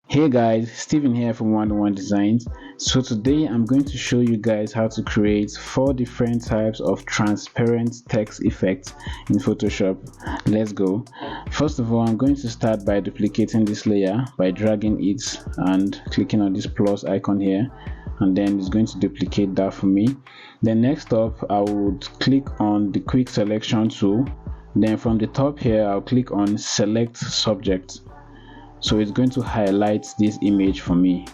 Hey guys, Steven here from One Designs. So today I'm going to show you guys how to create 4 different types of transparent text effects in Photoshop. Let's go. First of all, I'm going to start by duplicating this layer by dragging it and clicking on this plus icon here, and then it's going to duplicate that for me. Then next up, I would click on the quick selection tool. Then from the top here, I'll click on select subject. So it's going to highlight this image for me.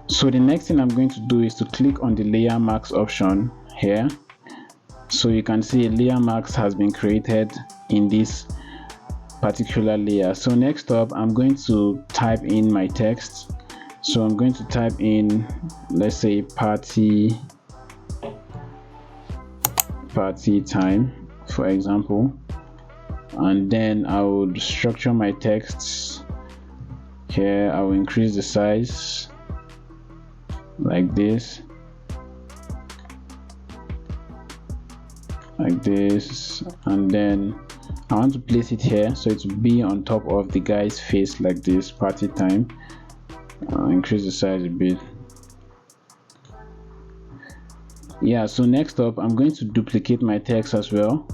So the next thing I'm going to do is to click on the layer marks option here. So you can see a layer marks has been created in this particular layer. So next up, I'm going to type in my text. So I'm going to type in, let's say, party time, for example. And then I would structure my texts here. I will increase the size like this, and then I want to place it here so it will be on top of the guy's face like this, party time. I'll increase the size a bit. Yeah, so next up, I'm going to duplicate my text as well.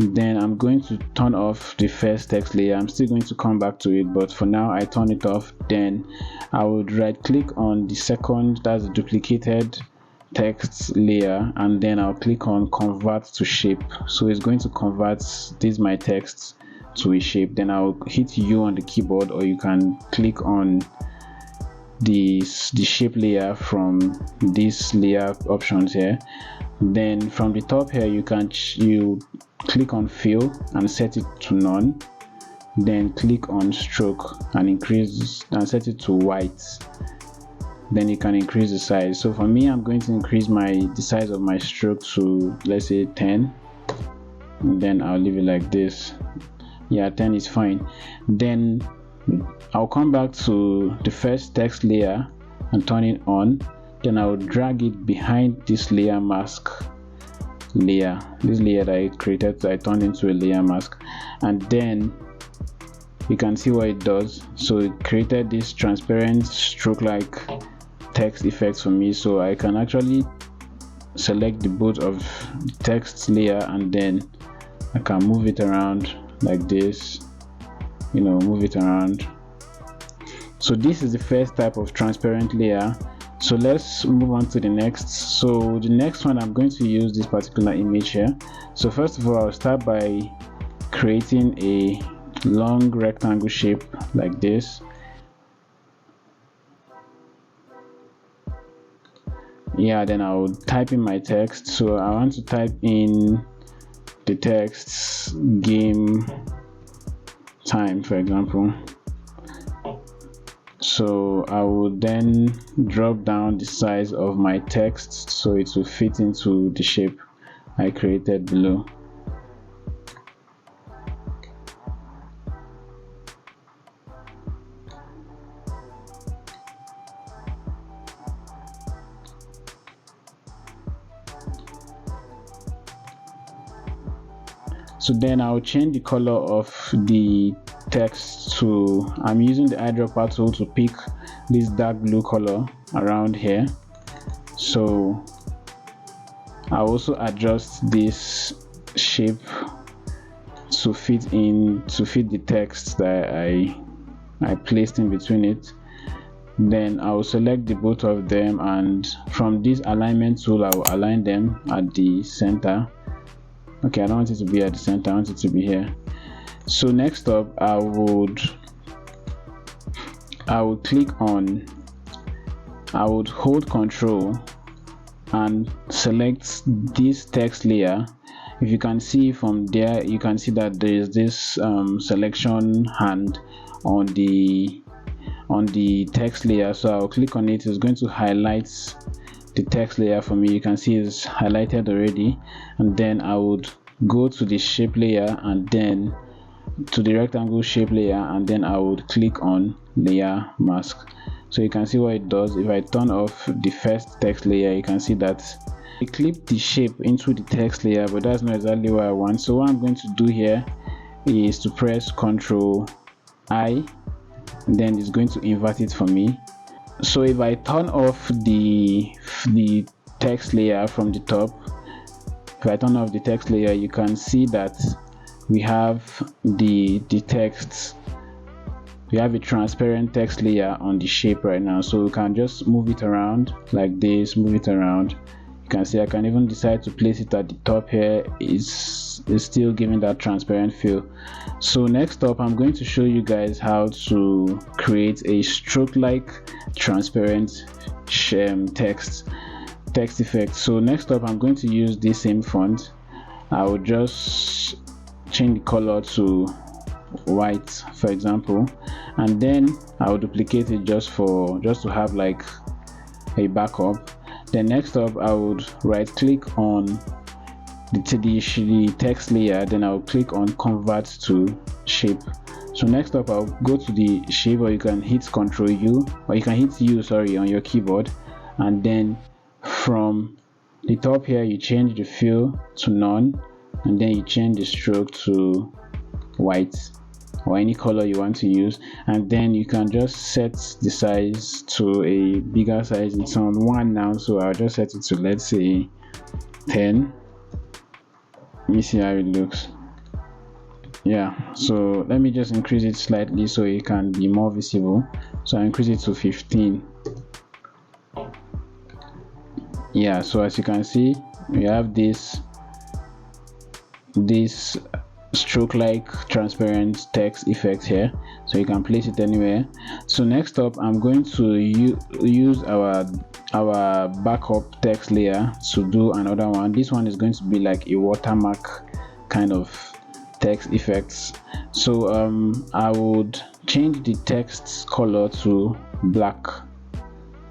Then I'm going to turn off the first text layer. I'm still going to come back to it, but for now I turn it off. Then I would right click on the second, that's the duplicated text layer, and then I'll click on convert to shape. So it's going to convert this my text to a shape. Then I'll hit U on the keyboard, or you can click on the shape layer from this layer options here. Then from the top here, you click on fill and set it to none. Then click on stroke and increase and set it to white. Then you can increase the size. So for me, I'm going to increase the size of my stroke to, let's say, 10, and then I'll leave it like this. Yeah, 10 is fine. Then I'll come back to the first text layer and turn it on. Then I will drag it behind this layer mask layer. This layer that I created, I turned into a layer mask, and then you can see what it does. So it created this transparent stroke like text effects for me. So I can actually select the both of the text layer, and then I can move it around like this, move it around. So this is the first type of transparent layer. So let's move on to the next. So the next one, I'm going to use this particular image here. So first of all, I'll start by creating a long rectangle shape like this. Yeah, then I will type in my text. So I want to type in the text game time, for example. So I will then drop down the size of my text so it will fit into the shape I created below. So then I'll change the color of the text to, I'm using the eyedropper tool to pick this dark blue color around here. So I'll also adjust this shape to fit the text that I placed in between it. Then I will select the both of them, and from this alignment tool I will align them at the center. Okay, I don't want it to be at the center, I want it to be here. So next up, I would hold Control and select this text layer. If you can see from there, you can see that there is this selection hand on the text layer. So I'll click on it. It's going to highlight the text layer for me. You can see it's highlighted already, and then I would go to the shape layer and then to the rectangle shape layer, and then I would click on layer mask. So you can see what it does. If I turn off the first text layer, you can see that I clip the shape into the text layer, but that's not exactly what I want. So what I'm going to do here is to press Ctrl I, and then it's going to invert it for me. So if I turn off the text layer from the top, if I turn off the text layer, you can see that we have the text. We have a transparent text layer on the shape right now, so we can just move it around like this, move it around. You can see I can even decide to place it at the top here. Is still giving that transparent feel. So next up, I'm going to show you guys how to create a stroke-like transparent text effect. So next up, I'm going to use this same font. I will just change the color to white, for example, and then I will duplicate it just to have like a backup. Then next up, I would right click on the text layer, then I'll click on convert to shape. So next up, I'll go to the shape, or you can hit Ctrl U, or you can hit U, sorry, on your keyboard, and then from the top here you change the fill to none, and then you change the stroke to white or any color you want to use, and then you can just set the size to a bigger size. It's on 1 now, so I'll just set it to, let's say, 10. Let me see how it looks. Yeah, so let me just increase it slightly so it can be more visible. So I increase it to 15. Yeah, so as you can see, we have this stroke-like transparent text effect here, so you can place it anywhere. So next up, I'm going to use our backup text layer to do another one. This one is going to be like a watermark kind of text effects. So I would change the text color to black.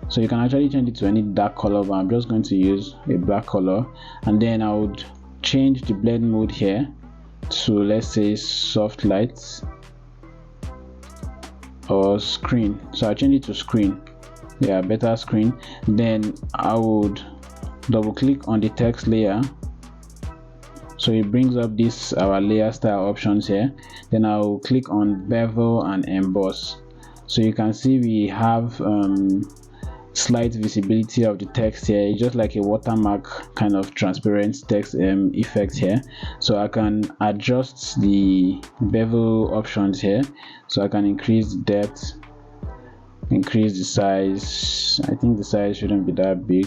So you can actually change it to any dark color, but I'm just going to use a black color, and then I would change the blend mode here to, let's say, soft lights or screen. So I change it to screen. Yeah, better screen. Then I would double click on the text layer, so it brings up this our layer style options here. Then I'll click on Bevel and Emboss. So you can see we have slight visibility of the text here. It's just like a watermark kind of transparent text effect here. So I can adjust the bevel options here, so I can increase the depth, increase the size. I think the size shouldn't be that big,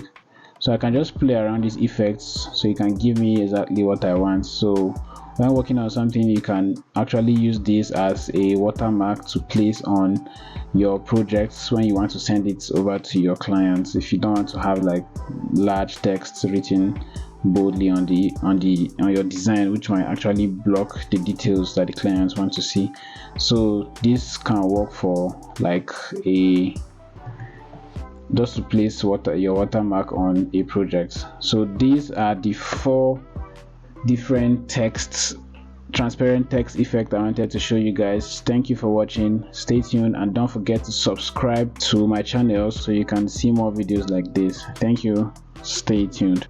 so I can just play around these effects so you can give me exactly what I want. So when working on something, you can actually use this as a watermark to place on your projects when you want to send it over to your clients, if you don't want to have like large text written boldly on your design, which might actually block the details that the clients want to see. So this can work for like just to place your watermark on a project. So these are the 4 different transparent text effect I wanted to show you guys. Thank you for watching. Stay tuned, and don't forget to subscribe to my channel so you can see more videos like this. Thank you. Stay tuned.